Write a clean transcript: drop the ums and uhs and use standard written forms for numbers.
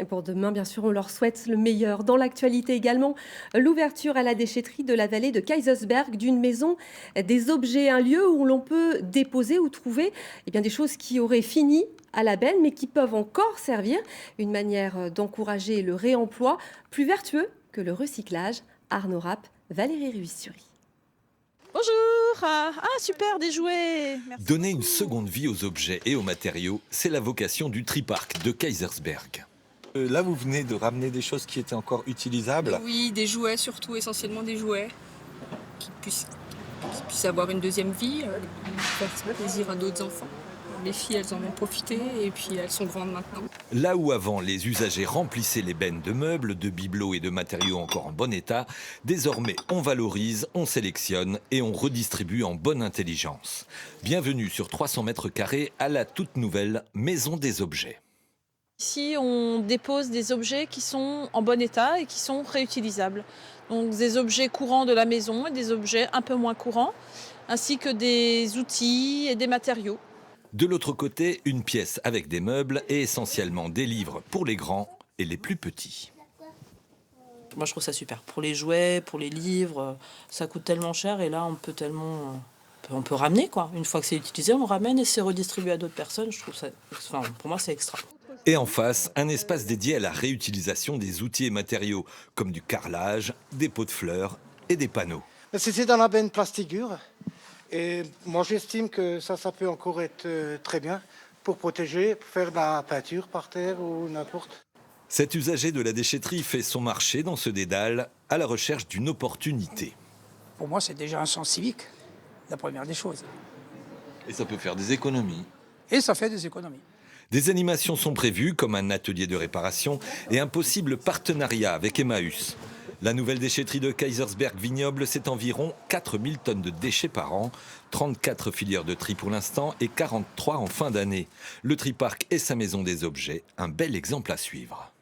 Et pour demain, bien sûr, on leur souhaite le meilleur. Dans l'actualité également, l'ouverture à la déchetterie de la vallée de Kaysersberg d'une maison des objets, un lieu où l'on peut déposer ou trouver des choses qui auraient fini à la benne mais qui peuvent encore servir. Une manière d'encourager le réemploi plus vertueux que le recyclage. Arnaud Rapp, Valérie Ruiz-Sury. Bonjour! Super, des jouets! Merci Donner une beaucoup. seconde vie aux objets et aux matériaux, c'est la vocation du Tripark de Kaysersberg. Là, vous venez de ramener des choses qui étaient encore utilisables. Oui, des jouets surtout, essentiellement des jouets qui puissent avoir une deuxième vie, faire plaisir à d'autres enfants. Les filles, elles en ont profité et puis elles sont grandes maintenant. Là où avant les usagers remplissaient les bennes de meubles, de bibelots et de matériaux encore en bon état, désormais on valorise, on sélectionne et on redistribue en bonne intelligence. Bienvenue sur 300 mètres carrés à la toute nouvelle Maison des Objets. Ici, on dépose des objets qui sont en bon état et qui sont réutilisables. Donc des objets courants de la maison et des objets un peu moins courants, ainsi que des outils et des matériaux. De l'autre côté, une pièce avec des meubles et essentiellement des livres pour les grands et les plus petits. Moi, je trouve ça super. Pour les jouets, pour les livres, ça coûte tellement cher et là, on peut ramener, quoi. Une fois que c'est utilisé, on ramène et c'est redistribué à d'autres personnes. Je trouve ça, pour moi, c'est extra. Et en face, un espace dédié à la réutilisation des outils et matériaux, comme du carrelage, des pots de fleurs et des panneaux. C'était dans la benne plastigure. Et moi, j'estime que ça peut encore être très bien pour protéger, pour faire de la peinture par terre ou n'importe. Cet usager de la déchetterie fait son marché dans ce dédale à la recherche d'une opportunité. Pour moi, c'est déjà un sens civique, la première des choses. Et ça peut faire des économies. Et ça fait des économies. Des animations sont prévues, comme un atelier de réparation et un possible partenariat avec Emmaüs. La nouvelle déchetterie de Kaysersberg Vignoble, c'est environ 4000 tonnes de déchets par an, 34 filières de tri pour l'instant et 43 en fin d'année. Le Tripark et sa maison des objets, un bel exemple à suivre.